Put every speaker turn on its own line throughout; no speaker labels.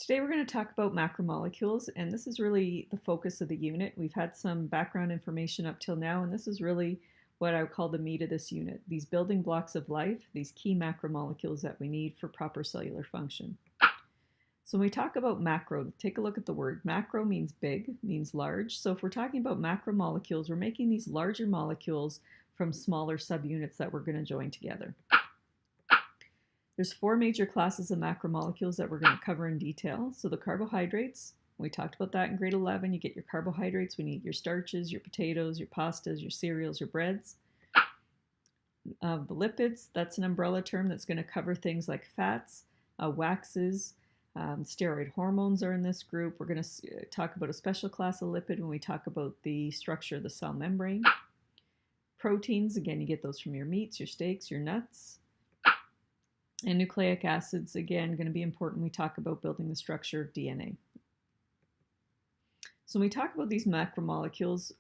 Today we're going to talk about macromolecules, and this is really the focus of the unit. We've had some background information up till now, and this is really what I would call the meat of this unit. These building blocks of life, these key macromolecules that we need for proper cellular function. So when we talk about macro, take a look at the word. Macro means big, means large. So if we're talking about macromolecules, we're making these larger molecules from smaller subunits that we're going to join together. There's four major classes of macromolecules that we're going to cover in detail. So the carbohydrates, we talked about that in grade 11. You get your carbohydrates. We need your starches, your potatoes, your pastas, your cereals, your breads. The lipids, that's an umbrella term that's going to cover things like fats, waxes, steroid hormones are in this group. We're going to talk about a special class of lipid when we talk about the structure of the cell membrane. Proteins, again, you get those from your meats, your steaks, your nuts. And nucleic acids, again, going to be important when we talk about building the structure of DNA. So when we talk about these macromolecules,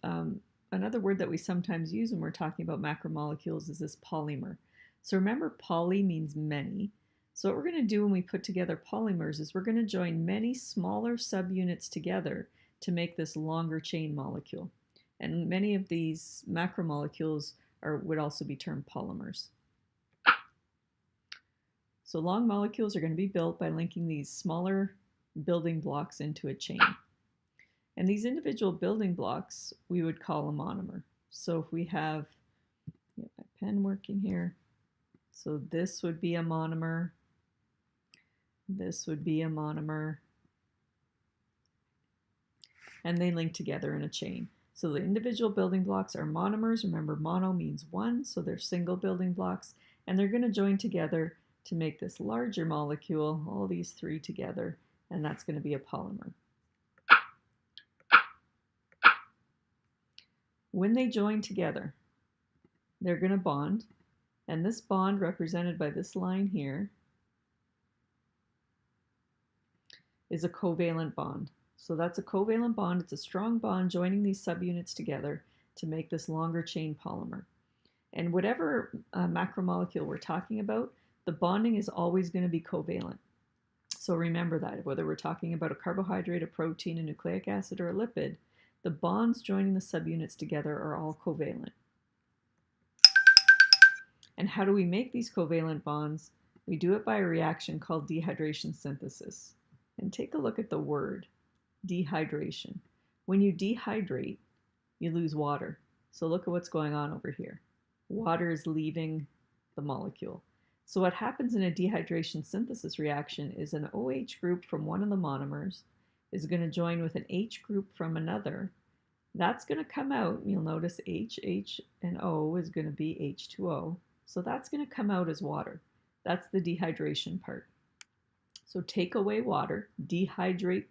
another word that we sometimes use when we're talking about macromolecules is this polymer. So remember, poly means many. So what we're going to do when we put together polymers is we're going to join many smaller subunits together to make this longer chain molecule. And many of these macromolecules would also be termed polymers. So long molecules are going to be built by linking these smaller building blocks into a chain. And these individual building blocks, we would call a monomer. So if we have, get my pen working here. So this would be a monomer. This would be a monomer. And they link together in a chain. So the individual building blocks are monomers. Remember, mono means one, so they're single building blocks. And they're going to join together to make this larger molecule, all these three together, and that's going to be a polymer. When they join together, they're going to bond, and this bond, represented by this line here, is a covalent bond. So that's a covalent bond. It's a strong bond joining these subunits together to make this longer chain polymer. And whatever macromolecule we're talking about, the bonding is always going to be covalent. So remember that, whether we're talking about a carbohydrate, a protein, a nucleic acid, or a lipid, the bonds joining the subunits together are all covalent. And how do we make these covalent bonds? We do it by a reaction called dehydration synthesis. And take a look at the word, dehydration. When you dehydrate, you lose water. So look at what's going on over here. Water is leaving the molecule. So what happens in a dehydration synthesis reaction is an OH group from one of the monomers is going to join with an H group from another. That's going to come out, and you'll notice H, and O is going to be H2O. So that's going to come out as water. That's the dehydration part. So take away water, dehydrate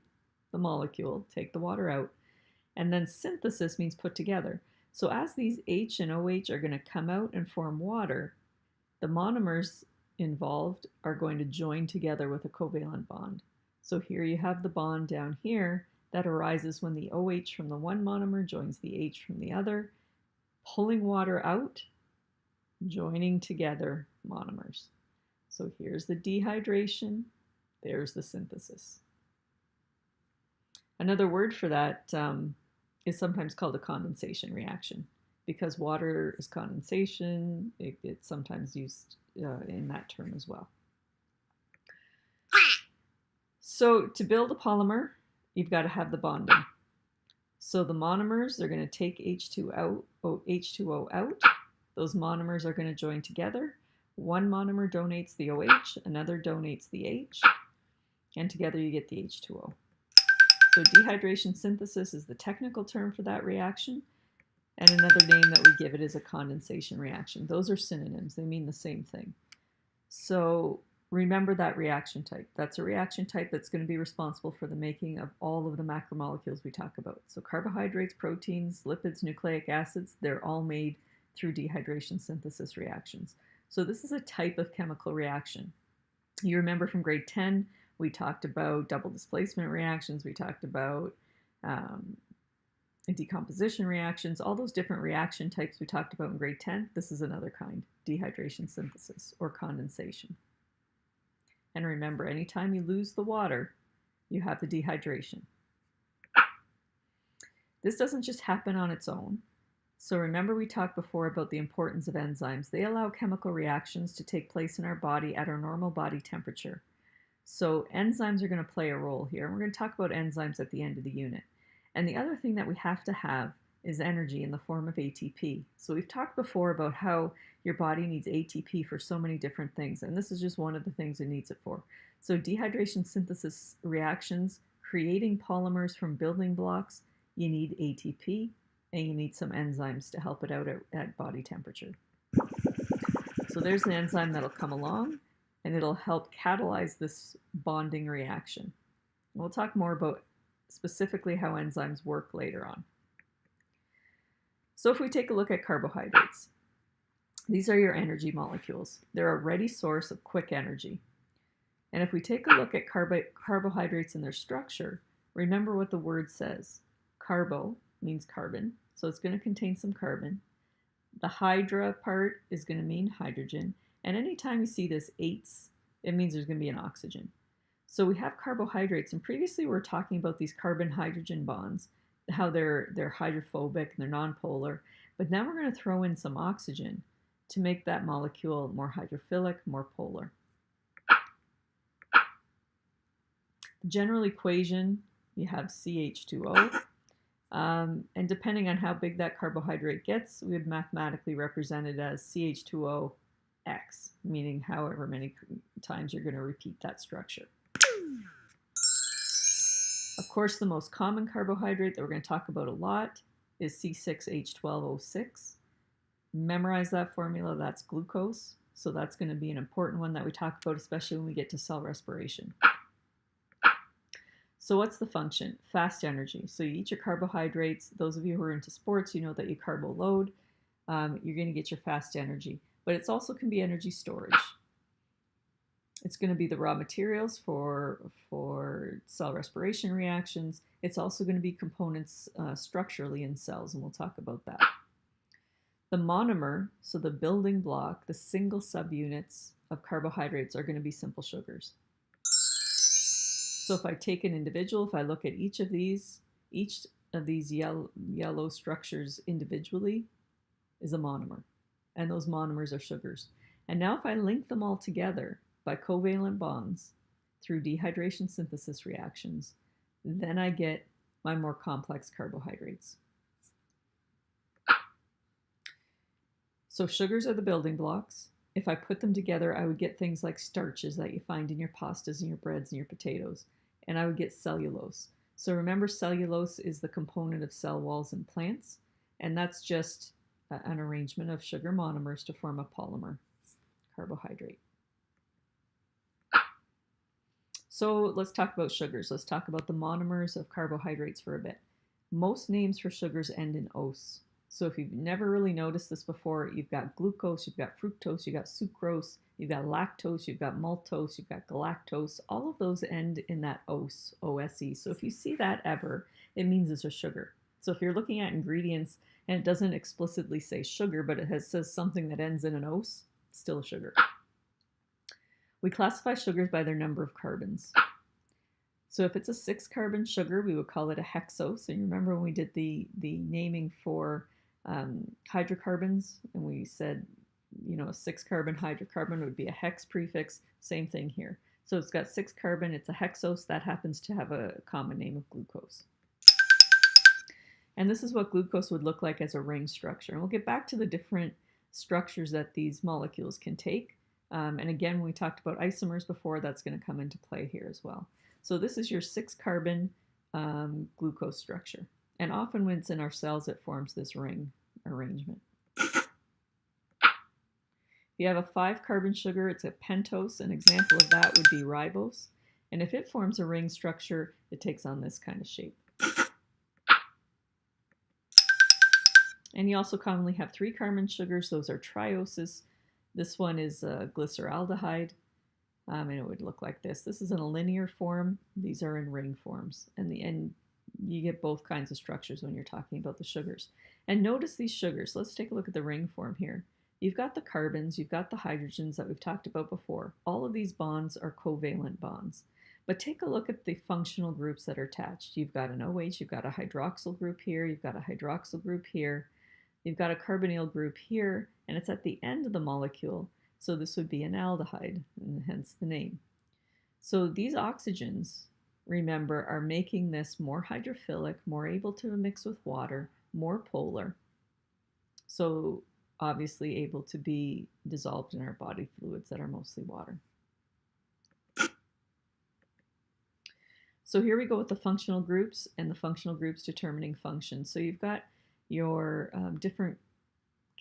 the molecule, take the water out, and then synthesis means put together. So as these H and OH are going to come out and form water, the monomers involved are going to join together with a covalent bond. So here you have the bond down here that arises when the OH from the one monomer joins the H from the other, pulling water out, joining together monomers. So here's the dehydration, there's the synthesis. Another word for that is sometimes called a condensation reaction. Because water is condensation, it's sometimes used in that term as well. So to build a polymer, you've got to have the bonding. So the monomers, they're going to take H2O out. Those monomers are going to join together. One monomer donates the OH, another donates the H, and together you get the H2O. So dehydration synthesis is the technical term for that reaction. And another name that we give it is a condensation reaction. Those are synonyms. They mean the same thing. So remember that reaction type. That's a reaction type that's going to be responsible for the making of all of the macromolecules we talk about. So carbohydrates, proteins, lipids, nucleic acids, they're all made through dehydration synthesis reactions. So this is a type of chemical reaction. You remember from grade 10, we talked about double displacement reactions. We talked about decomposition reactions, all those different reaction types we talked about in grade 10. This is another kind, dehydration synthesis or condensation. And remember, anytime you lose the water, you have the dehydration. This doesn't just happen on its own. So remember we talked before about the importance of enzymes. They allow chemical reactions to take place in our body at our normal body temperature. So enzymes are going to play a role here. And we're going to talk about enzymes at the end of the unit. And the other thing that we have to have is energy in the form of ATP. So we've talked before about how your body needs ATP for so many different things, and this is just one of the things it needs it for. So dehydration synthesis reactions, creating polymers from building blocks, you need ATP, and you need some enzymes to help it out at body temperature. So there's an enzyme that'll come along, and it'll help catalyze this bonding reaction. We'll talk more about specifically how enzymes work later on. So if we take a look at carbohydrates, these are your energy molecules. They're a ready source of quick energy. And if we take a look at carbohydrates and their structure, remember what the word says. Carbo means carbon, so it's going to contain some carbon. The hydra part is going to mean hydrogen. And anytime you see this 8s, it means there's going to be an oxygen. So we have carbohydrates, and previously we were talking about these carbon-hydrogen bonds, how they're hydrophobic and they're nonpolar. But now we're going to throw in some oxygen to make that molecule more hydrophilic, more polar. The general equation, you have CH2O. And depending on how big that carbohydrate gets, we would mathematically represent it as CH2OX, meaning however many times you're going to repeat that structure. Of course, the most common carbohydrate that we're going to talk about a lot is C6H12O6. Memorize that formula, that's glucose. So that's going to be an important one that we talk about, especially when we get to cell respiration. So what's the function? Fast energy. So you eat your carbohydrates. Those of you who are into sports, you know that you carbo load. You're going to get your fast energy. But it also can be energy storage. It's going to be the raw materials for cell respiration reactions. It's also going to be components structurally in cells, and we'll talk about that. The monomer, so the building block, the single subunits of carbohydrates are going to be simple sugars. So if I take an individual, if I look at each of these yellow structures individually is a monomer, and those monomers are sugars. And now if I link them all together by covalent bonds through dehydration synthesis reactions, then I get my more complex carbohydrates. So sugars are the building blocks. If I put them together, I would get things like starches that you find in your pastas and your breads and your potatoes, and I would get cellulose. So remember, cellulose is the component of cell walls in plants, and that's just an arrangement of sugar monomers to form a polymer carbohydrate. So let's talk about sugars. Let's talk about the monomers of carbohydrates for a bit. Most names for sugars end in "ose." So if you've never really noticed this before, you've got glucose, you've got fructose, you've got sucrose, you've got lactose, you've got maltose, you've got galactose. All of those end in that ose, O-S-E. So if you see that ever, it means it's a sugar. So if you're looking at ingredients and it doesn't explicitly say sugar, but it says something that ends in an ose, it's still a sugar. We classify sugars by their number of carbons. So if it's a 6-carbon sugar, we would call it a hexose. And you remember when we did the naming for hydrocarbons, and we said, a 6-carbon hydrocarbon would be a hex prefix. Same thing here. So it's got 6 carbon, it's a hexose, that happens to have a common name of glucose. And this is what glucose would look like as a ring structure. And we'll get back to the different structures that these molecules can take. And again, when we talked about isomers before, that's going to come into play here as well. So this is your 6-carbon glucose structure. And often when it's in our cells, it forms this ring arrangement. If you have a 5-carbon sugar, it's a pentose. An example of that would be ribose. And if it forms a ring structure, it takes on this kind of shape. And you also commonly have 3-carbon sugars. Those are trioses. This one is glyceraldehyde, and it would look like this. This is in a linear form. These are in ring forms. And you get both kinds of structures when you're talking about the sugars. And notice these sugars. Let's take a look at the ring form here. You've got the carbons, you've got the hydrogens that we've talked about before. All of these bonds are covalent bonds. But take a look at the functional groups that are attached. You've got an OH, you've got a hydroxyl group here, you've got a hydroxyl group here, you've got a carbonyl group here, and it's at the end of the molecule, so this would be an aldehyde, and hence the name. So these oxygens, remember, are making this more hydrophilic, more able to mix with water, more polar, so obviously able to be dissolved in our body fluids that are mostly water. So here we go with the functional groups and the functional groups determining function. So you've got your different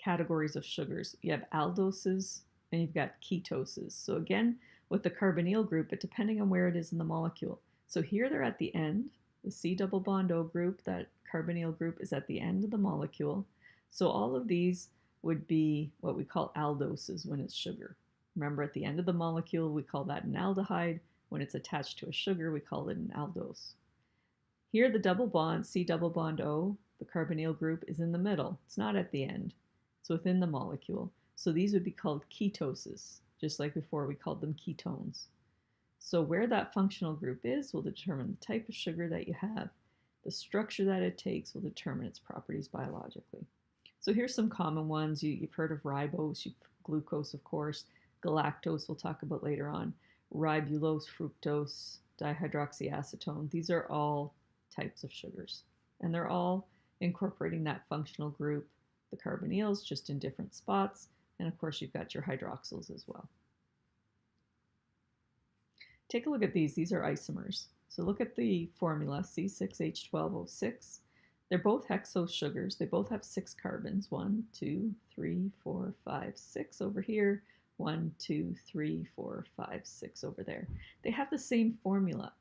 categories of sugars. You have aldoses and you've got ketoses. So again, with the carbonyl group, but depending on where it is in the molecule. So here they're at the end. The C double bond O group, that carbonyl group, is at the end of the molecule. So all of these would be what we call aldoses when it's sugar. Remember, at the end of the molecule, we call that an aldehyde. When it's attached to a sugar, we call it an aldose. Here, the double bond, C double bond O, the carbonyl group, is in the middle. It's not at the end. It's within the molecule. So these would be called ketoses, just like before we called them ketones. So where that functional group is will determine the type of sugar that you have. The structure that it takes will determine its properties biologically. So here's some common ones. You've heard of ribose, glucose, of course. Galactose, we'll talk about later on. Ribulose, fructose, dihydroxyacetone. These are all types of sugars, and they're all incorporating that functional group, the carbonyls, just in different spots, and of course you've got your hydroxyls as well. Take a look at these. These are isomers. So look at the formula, C6H12O6. They're both hexose sugars. They both have 6 carbons. 1, 2, 3, 4, 5, 6 over here. 1, 2, 3, 4, 5, 6 over there. They have the same formula,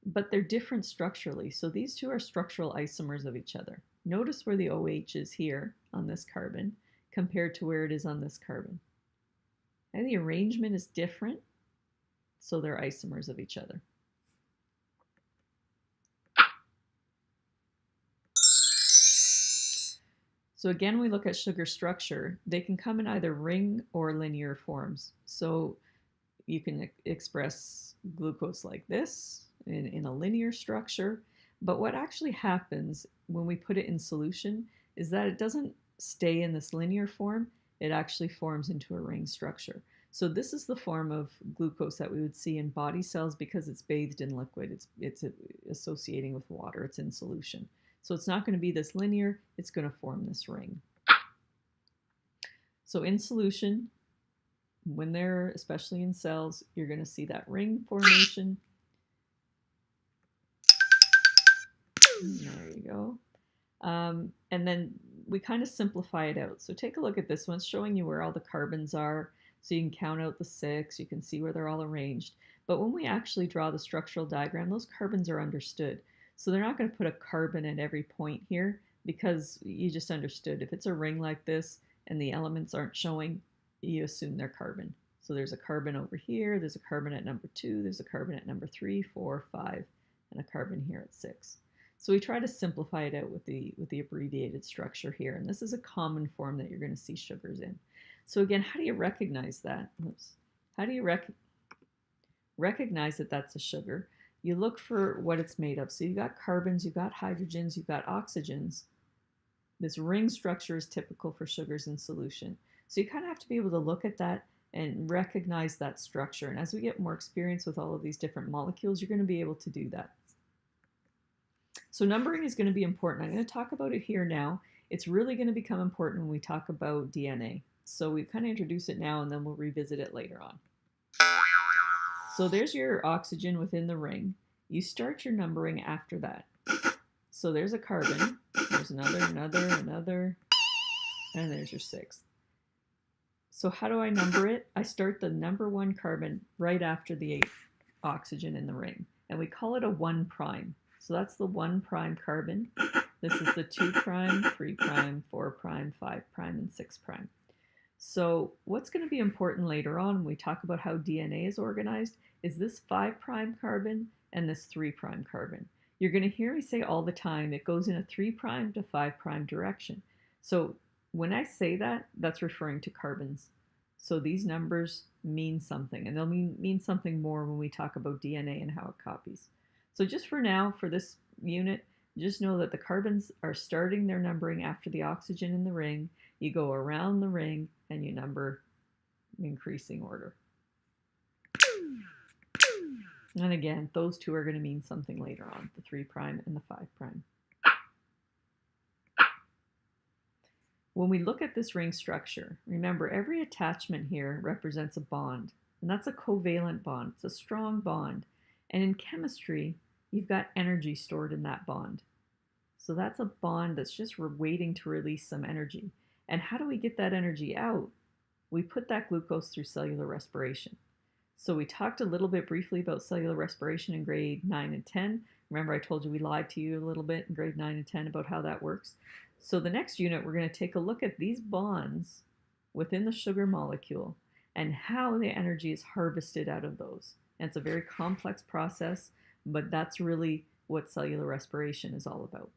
but they're different structurally. So these two are structural isomers of each other. Notice where the OH is here on this carbon compared to where it is on this carbon. And the arrangement is different, so they're isomers of each other. So again, we look at sugar structure. They can come in either ring or linear forms. So you can express glucose like this in a linear structure. But what actually happens when we put it in solution is that it doesn't stay in this linear form. It actually forms into a ring structure. So this is the form of glucose that we would see in body cells because it's bathed in liquid. It's associating with water. It's in solution. So it's not going to be this linear, it's going to form this ring. So in solution, when they're, especially in cells, you're going to see that ring formation. There you go. And then we kind of simplify it out. So take a look at this one. It's showing you where all the carbons are. So you can count out the 6, you can see where they're all arranged. But when we actually draw the structural diagram, those carbons are understood. So they're not going to put a carbon at every point here because you just understood. If it's a ring like this and the elements aren't showing, you assume they're carbon. So there's a carbon over here, there's a carbon at number 2, there's a carbon at number 3, 4, 5, and a carbon here at 6. So we try to simplify it out with the abbreviated structure here. And this is a common form that you're going to see sugars in. So again, how do you recognize that? Oops. How do you recognize that that's a sugar? You look for what it's made of. So you've got carbons, you've got hydrogens, you've got oxygens. This ring structure is typical for sugars in solution. So you kind of have to be able to look at that and recognize that structure. And as we get more experience with all of these different molecules, you're going to be able to do that. So numbering is going to be important. I'm going to talk about it here now. It's really going to become important when we talk about DNA. So we kind of introduce it now and then we'll revisit it later on. So there's your oxygen within the ring. You start your numbering after that. So there's a carbon, there's another, and there's your 6th. So how do I number it? I start the number 1 carbon right after the 8th oxygen in the ring. And we call it a 1'. So that's the 1' carbon. This is the 2', 3', 4', 5', and 6'. So what's going to be important later on when we talk about how DNA is organized is this 5' carbon and this 3' carbon. You're going to hear me say all the time it goes in a 3' to 5' direction. So when I say that, that's referring to carbons. So these numbers mean something, and they'll mean something more when we talk about DNA and how it copies. So just for now, for this unit, just know that the carbons are starting their numbering after the oxygen in the ring. You go around the ring and you number in increasing order. And again, those two are going to mean something later on, the 3' and the 5'. When we look at this ring structure, remember every attachment here represents a bond, and that's a covalent bond. It's a strong bond. And in chemistry, you've got energy stored in that bond. So that's a bond that's just waiting to release some energy. And how do we get that energy out? We put that glucose through cellular respiration. So we talked a little bit briefly about cellular respiration in grade 9 and 10. Remember I told you we lied to you a little bit in grade 9 and 10 about how that works. So the next unit, we're going to take a look at these bonds within the sugar molecule and how the energy is harvested out of those. And it's a very complex process, but that's really what cellular respiration is all about.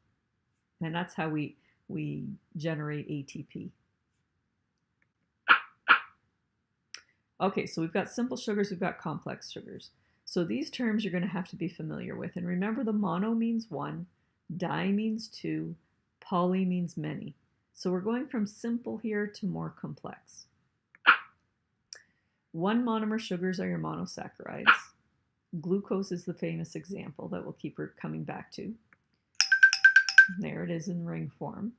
And that's how we generate ATP. Okay, so we've got simple sugars, we've got complex sugars. So these terms you're going to have to be familiar with. And remember, the mono means one, di means two, poly means many. So we're going from simple here to more complex. One monomer sugars are your monosaccharides. Glucose is the famous example that we'll keep coming back to. There it is in ring form.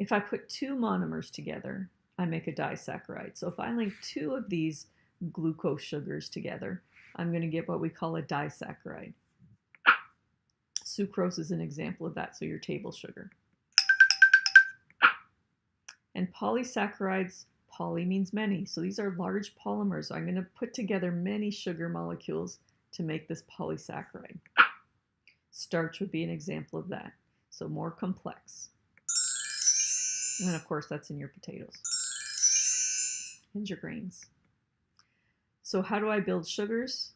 If I put two monomers together, I make a disaccharide. So if I link two of these glucose sugars together, I'm going to get what we call a disaccharide. Sucrose is an example of that, so your table sugar. And polysaccharides, poly means many, so these are large polymers. So I'm going to put together many sugar molecules to make this polysaccharide. Starch would be an example of that, so more complex. And of course, that's in your potatoes and your grains. So how do I build sugars?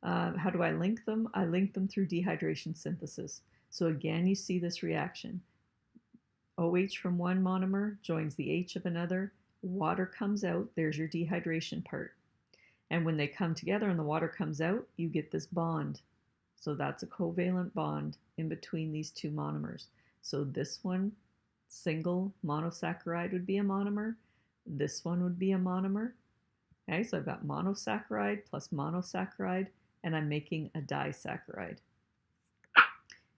How do I link them? I link them through dehydration synthesis. So again, you see this reaction. OH from one monomer joins the H of another. Water comes out. There's your dehydration part. And when they come together and the water comes out, you get this bond. So that's a covalent bond in between these two monomers. So this one, single monosaccharide would be a monomer. This one would be a monomer. Okay, so I've got monosaccharide plus monosaccharide, and I'm making a disaccharide.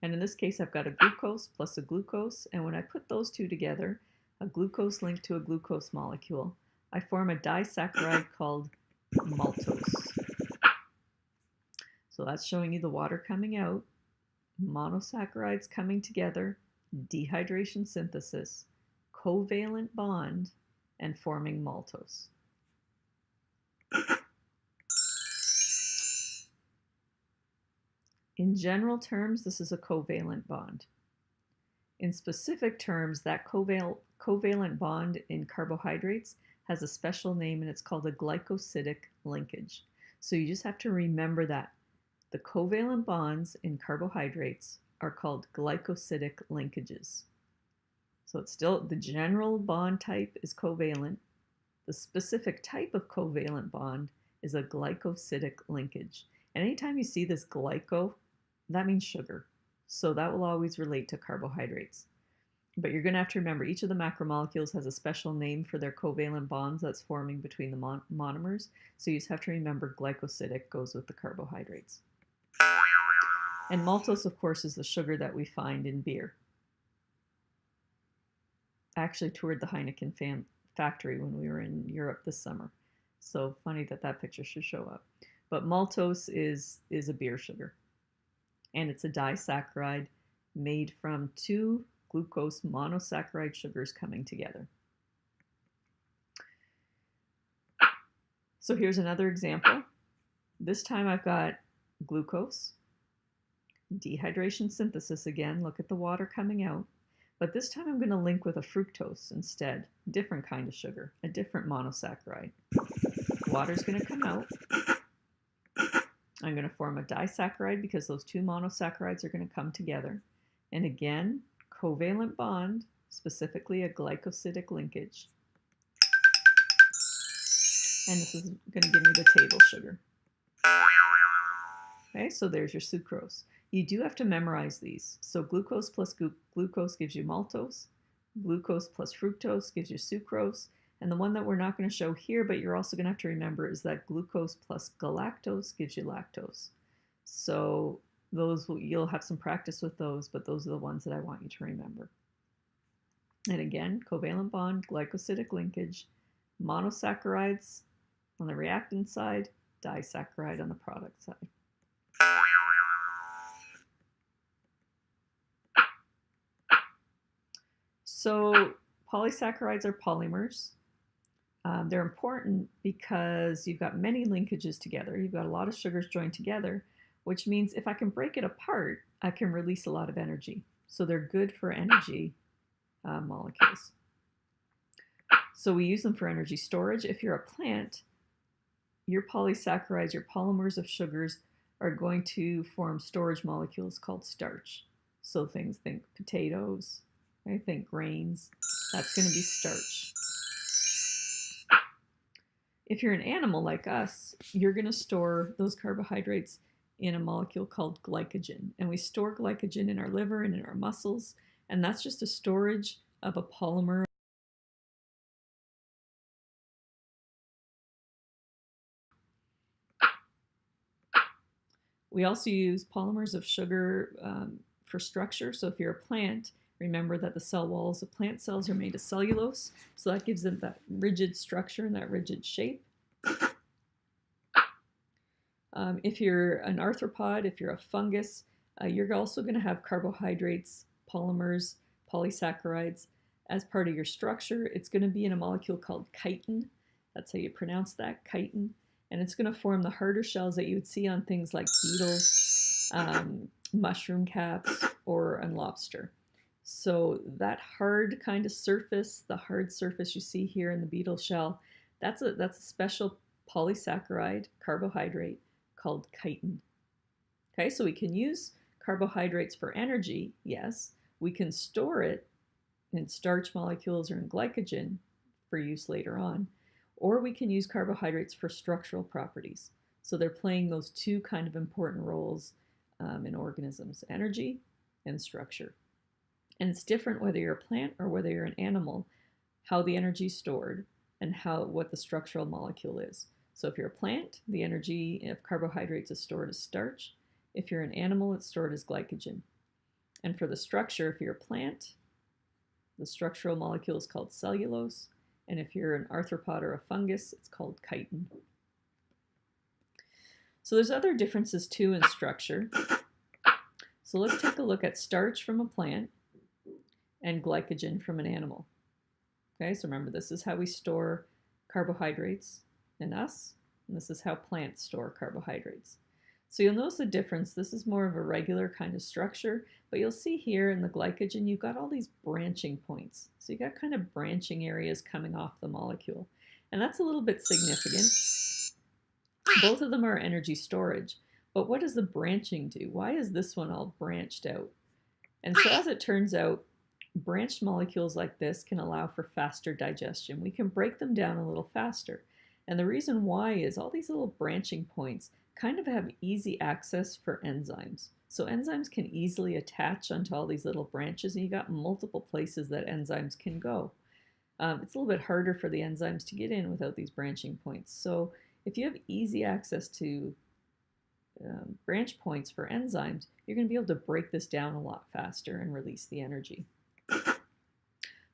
And in this case, I've got a glucose plus a glucose, and when I put those two together, a glucose linked to a glucose molecule, I form a disaccharide called maltose. So that's showing you the water coming out, monosaccharides coming together, dehydration synthesis, covalent bond, and forming maltose. In general terms, this is a covalent bond. In specific terms, that covalent bond in carbohydrates has a special name, and it's called a glycosidic linkage. So you just have to remember that. The covalent bonds in carbohydrates are called glycosidic linkages. So it's still, the general bond type is covalent. The specific type of covalent bond is a glycosidic linkage. And anytime you see this glyco, that means sugar. So that will always relate to carbohydrates. But you're going to have to remember each of the macromolecules has a special name for their covalent bonds that's forming between the monomers. So you just have to remember glycosidic goes with the carbohydrates. And maltose, of course, is the sugar that we find in beer. I actually toured the Heineken factory when we were in Europe this summer. So funny that that picture should show up. But maltose is a beer sugar. And it's a disaccharide made from two glucose monosaccharide sugars coming together. So here's another example. This time I've got glucose, dehydration synthesis again, look at the water coming out, but this time I'm going to link with a fructose instead, different kind of sugar, a different monosaccharide. Water's going to come out. I'm going to form a disaccharide because those two monosaccharides are going to come together. And again, covalent bond, specifically a glycosidic linkage. and this is going to give me the table sugar. Okay, so there's your sucrose. You do have to memorize these. So glucose plus glucose gives you maltose. Glucose plus fructose gives you sucrose. And the one that we're not going to show here, but you're also going to have to remember, is that glucose plus galactose gives you lactose. So you'll have some practice with those, but those are the ones that I want you to remember. And again, covalent bond, glycosidic linkage, monosaccharides on the reactant side, disaccharide on the product side. So polysaccharides are polymers. They're important because you've got many linkages together. You've got a lot of sugars joined together, which means if I can break it apart, I can release a lot of energy. So they're good for energy molecules. So we use them for energy storage. If you're a plant, your polysaccharides, your polymers of sugars, are going to form storage molecules called starch. So think potatoes, I think grains, that's going to be starch. If you're an animal like us, you're going to store those carbohydrates in a molecule called glycogen. And we store glycogen in our liver and in our muscles, and that's just a storage of a polymer. We also use polymers of sugar for structure. So if you're a plant, remember that the cell walls of plant cells are made of cellulose, so that gives them that rigid structure and that rigid shape. If you're an arthropod, if you're a fungus, you're also going to have carbohydrates, polymers, polysaccharides as part of your structure. It's going to be in a molecule called chitin. That's how you pronounce that, chitin. And it's going to form the harder shells that you would see on things like beetles, mushroom caps, or on lobster. So that hard kind of surface, the hard surface you see here in the beetle shell, that's a special polysaccharide carbohydrate called chitin. Okay, so we can use carbohydrates for energy, yes. We can store it in starch molecules or in glycogen for use later on, or we can use carbohydrates for structural properties. So they're playing those two kind of important roles in organisms, energy and structure. And it's different whether you're a plant or whether you're an animal, how the energy is stored and what the structural molecule is. So if you're a plant, the energy of carbohydrates is stored as starch. If you're an animal, it's stored as glycogen. And for the structure, if you're a plant, the structural molecule is called cellulose. And if you're an arthropod or a fungus, it's called chitin. So there's other differences too in structure. So let's take a look at starch from a plant and glycogen from an animal. Okay, so remember, this is how we store carbohydrates in us, and this is how plants store carbohydrates. So you'll notice the difference. This is more of a regular kind of structure, but you'll see here in the glycogen, you've got all these branching points. So you've got kind of branching areas coming off the molecule, and that's a little bit significant. Both of them are energy storage, but what does the branching do? Why is this one all branched out? And so as it turns out, branched molecules like this can allow for faster digestion. We can break them down a little faster. And the reason why is all these little branching points kind of have easy access for enzymes. So enzymes can easily attach onto all these little branches, and you got multiple places that enzymes can go. It's a little bit harder for the enzymes to get in without these branching points. So if you have easy access to branch points for enzymes, you're going to be able to break this down a lot faster and release the energy.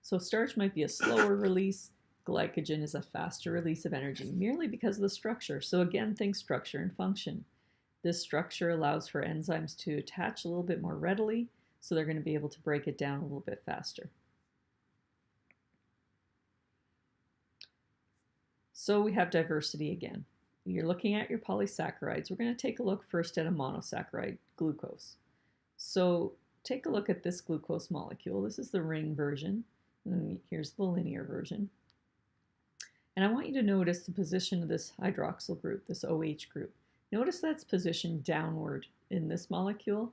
So starch might be a slower release. Glycogen is a faster release of energy merely because of the structure. So again, think structure and function. This structure allows for enzymes to attach a little bit more readily, so they're going to be able to break it down a little bit faster. So we have diversity again. You're looking at your polysaccharides. We're going to take a look first at a monosaccharide, glucose. So take a look at this glucose molecule. This is the ring version, and here's the linear version. And I want you to notice the position of this hydroxyl group, this OH group. Notice that's positioned downward in this molecule.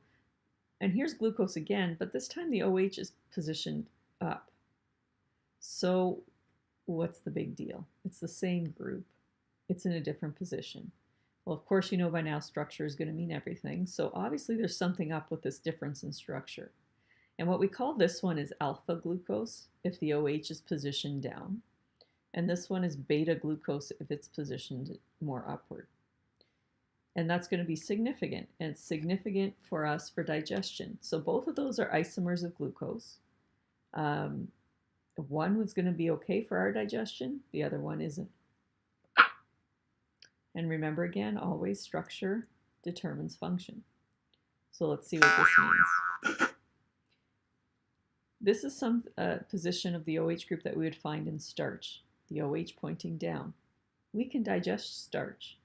And here's glucose again, but this time the OH is positioned up. So what's the big deal? It's the same group. it's in a different position. Well, of course, you know by now structure is going to mean everything. So obviously there's something up with this difference in structure. And what we call this one is alpha glucose if the OH is positioned down. And this one is beta glucose if it's positioned more upward. And that's going to be significant. And it's significant for us for digestion. So both of those are isomers of glucose. One was going to be okay for our digestion. The other one isn't. And remember again, always structure determines function. So let's see what this means. This is some position of the OH group that we would find in starch, the OH pointing down. We can digest starch.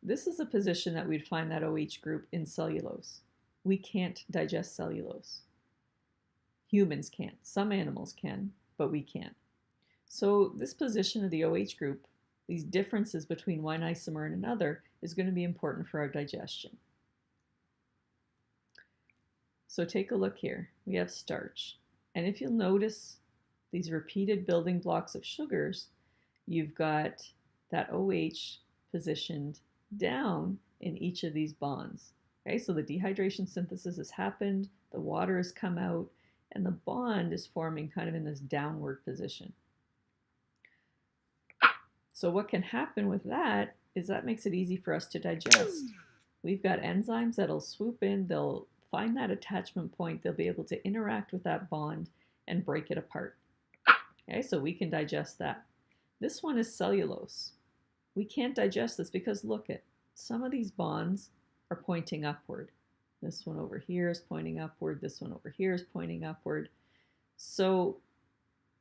This is a position that we'd find that OH group in cellulose. We can't digest cellulose. Humans can't. Some animals can, but we can't. So this position of the OH group, these differences between one isomer and another, is going to be important for our digestion. So take a look here. We have starch. And if you'll notice these repeated building blocks of sugars, you've got that OH positioned down in each of these bonds. Okay, so the dehydration synthesis has happened, the water has come out, and the bond is forming kind of in this downward position. So what can happen with that is that makes it easy for us to digest. We've got enzymes that'll swoop in, they'll find that attachment point, they'll be able to interact with that bond and break it apart. Okay, so we can digest that. This one is cellulose. We can't digest this because look at some of these bonds are pointing upward. This one over here is pointing upward, this one over here is pointing upward. So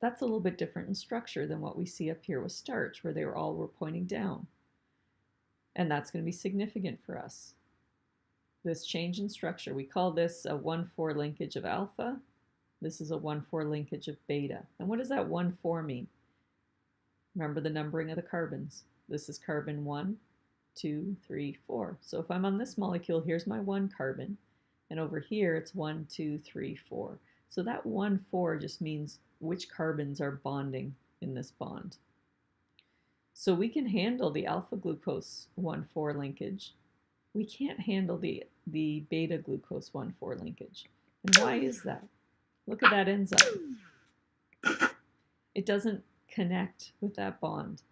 that's a little bit different in structure than what we see up here with starch, where they were pointing down. And that's going to be significant for us. This change in structure, we call this a 1,4 linkage of alpha. This is a 1,4 linkage of beta. And what does that 1,4 mean? Remember the numbering of the carbons. This is carbon 1, 2, 3, 4. So if I'm on this molecule, here's my 1 carbon. And over here, it's 1, 2, 3, 4. So that 1,4 just means which carbons are bonding in this bond. So we can handle the alpha glucose 1,4 linkage. We can't handle the beta glucose 1,4 linkage. And why is that? Look at that enzyme. It doesn't connect with that bond.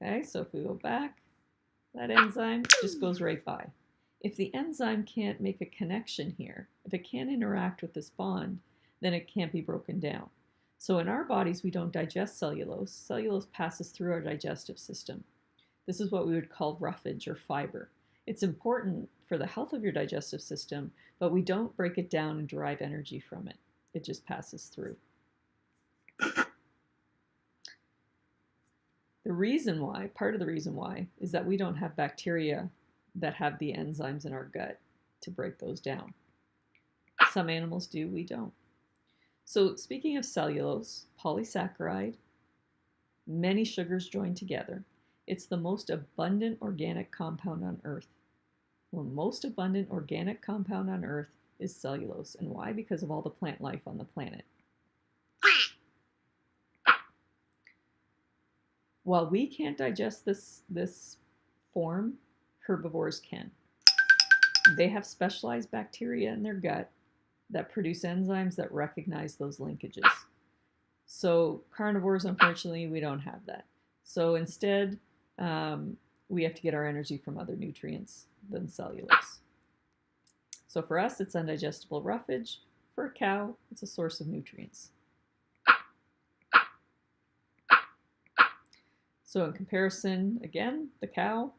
Okay, so if we go back, that enzyme just goes right by. If the enzyme can't make a connection here, if it can't interact with this bond, then it can't be broken down. So in our bodies, we don't digest cellulose. Cellulose passes through our digestive system. This is what we would call roughage or fiber. It's important for the health of your digestive system, but we don't break it down and derive energy from it. It just passes through. The reason why, part of the reason why, is that we don't have bacteria that have the enzymes in our gut to break those down. Some animals do, we don't. So speaking of cellulose, polysaccharide, many sugars joined together. It's the most abundant organic compound on Earth. The most abundant organic compound on Earth is cellulose. And why? Because of all the plant life on the planet. While we can't digest this form, herbivores can. They have specialized bacteria in their gut that produce enzymes that recognize those linkages. So carnivores, unfortunately, we don't have that. So instead, we have to get our energy from other nutrients than cellulose. So for us, it's undigestible roughage. For a cow, it's a source of nutrients. So in comparison, again, the cow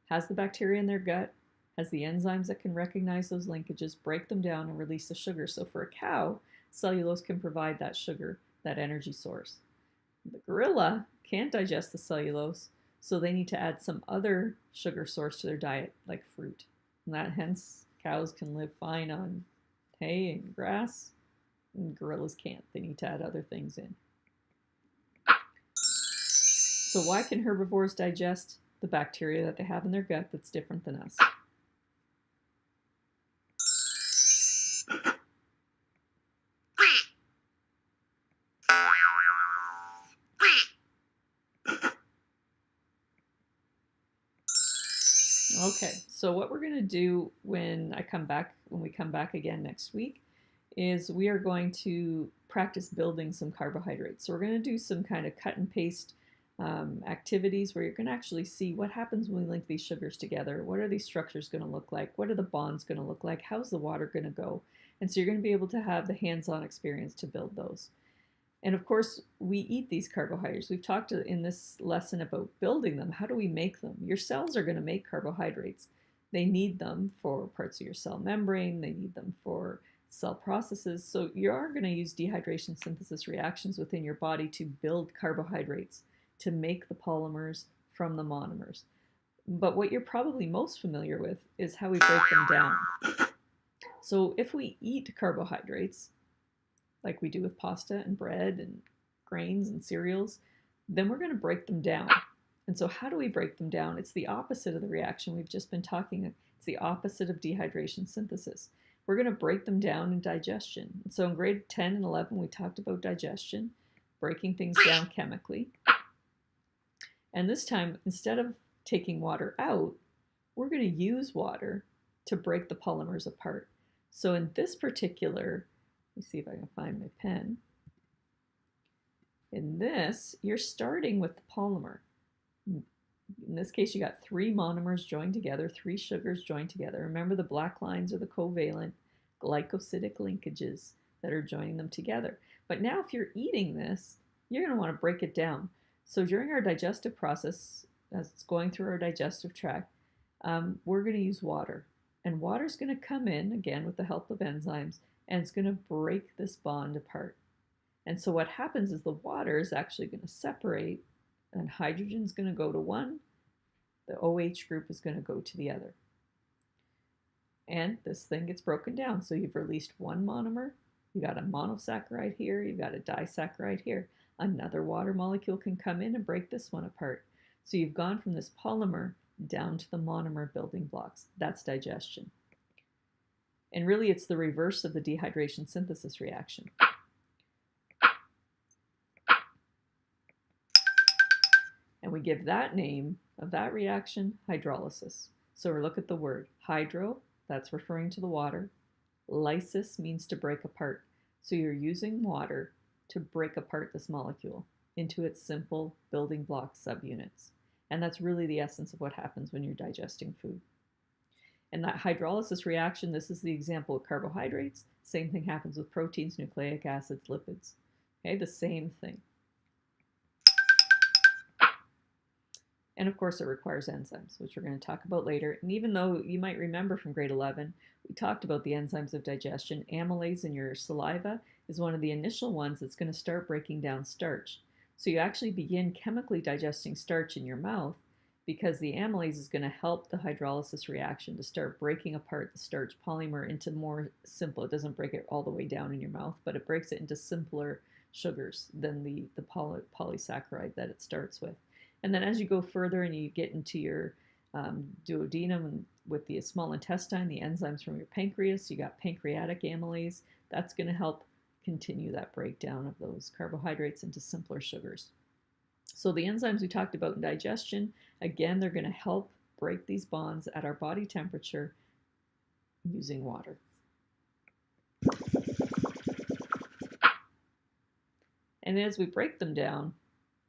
has the bacteria in their gut, has the enzymes that can recognize those linkages, break them down, and release the sugar. So for a cow, cellulose can provide that sugar, that energy source. The gorilla can't digest the cellulose, so they need to add some other sugar source to their diet, like fruit. And that hence, cows can live fine on hay and grass, and gorillas can't. They need to add other things in. So why can herbivores digest the bacteria that they have in their gut that's different than us? Okay, so what we're going to do when we come back again next week, is we are going to practice building some carbohydrates. So we're going to do some kind of cut and paste activities where you're going to actually see what happens when we link these sugars together. What are these structures going to look like? What are the bonds going to look like? How's the water going to go? And so you're going to be able to have the hands-on experience to build those. And of course, we eat these carbohydrates. We've talked in this lesson about building them. How do we make them? Your cells are going to make carbohydrates. They need them for parts of your cell membrane. They need them for cell processes. So you are going to use dehydration synthesis reactions within your body to build carbohydrates, to make the polymers from the monomers. But what you're probably most familiar with is how we break them down. So if we eat carbohydrates, like we do with pasta and bread and grains and cereals, then we're going to break them down. And so how do we break them down? It's the opposite of the reaction we've just been talking about. It's the opposite of dehydration synthesis. We're going to break them down in digestion. And so in grade 10 and 11, we talked about digestion, breaking things down chemically. And this time, instead of taking water out, we're going to use water to break the polymers apart. So in this particular, let me see if I can find my pen. In this, you're starting with the polymer. In this case, you got 3 monomers joined together, 3 sugars joined together. Remember, the black lines are the covalent glycosidic linkages that are joining them together. But now if you're eating this, you're going to want to break it down. So during our digestive process, as it's going through our digestive tract, we're going to use water. And water is going to come in, again, with the help of enzymes, and it's going to break this bond apart. And so what happens is the water is actually going to separate, and hydrogen is going to go to one, the OH group is going to go to the other. And this thing gets broken down. So you've released one monomer, you got a monosaccharide here, you've got a disaccharide here. Another water molecule can come in and break this one apart. So you've gone from this polymer down to the monomer building blocks. That's digestion. And really, it's the reverse of the dehydration synthesis reaction. And we give that name of that reaction hydrolysis. So we look at the word hydro, that's referring to the water. Lysis means to break apart. So you're using water to break apart this molecule into its simple building block subunits. And that's really the essence of what happens when you're digesting food. And that hydrolysis reaction, this is the example of carbohydrates. Same thing happens with proteins, nucleic acids, lipids. Okay, the same thing. And of course, it requires enzymes, which we're going to talk about later. And even though you might remember from grade 11, we talked about the enzymes of digestion. Amylase in your saliva is one of the initial ones that's going to start breaking down starch. So you actually begin chemically digesting starch in your mouth because the amylase is going to help the hydrolysis reaction to start breaking apart the starch polymer into more simple. It doesn't break it all the way down in your mouth, but it breaks it into simpler sugars than the polysaccharide that it starts with. And then as you go further and you get into your duodenum and with the small intestine, the enzymes from your pancreas, you got pancreatic amylase. That's going to help continue that breakdown of those carbohydrates into simpler sugars. So the enzymes we talked about in digestion, again, they're going to help break these bonds at our body temperature using water. And as we break them down,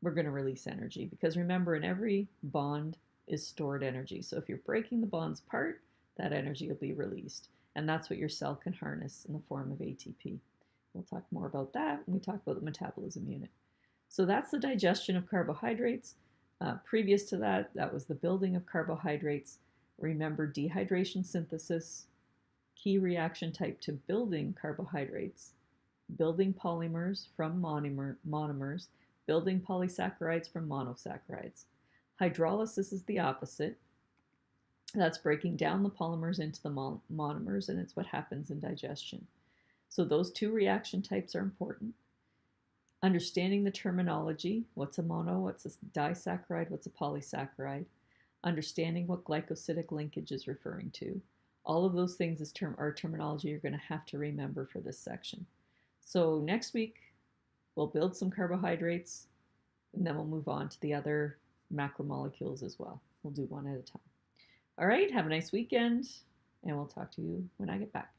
we're going to release energy because remember, in every bond is stored energy. So if you're breaking the bonds apart, that energy will be released. And that's what your cell can harness in the form of ATP. We'll talk more about that when we talk about the metabolism unit. So that's the digestion of carbohydrates. Previous to that, that was the building of carbohydrates. Remember, dehydration synthesis, key reaction type to building carbohydrates, building polymers from monomers, building polysaccharides from monosaccharides. Hydrolysis is the opposite. That's breaking down the polymers into the monomers, and it's what happens in digestion. So those two reaction types are important. Understanding the terminology, what's a mono, what's a disaccharide, what's a polysaccharide. Understanding what glycosidic linkage is referring to. All of those things are terminology you're going to have to remember for this section. So next week, we'll build some carbohydrates, and then we'll move on to the other macromolecules as well. We'll do one at a time. All right, have a nice weekend, and we'll talk to you when I get back.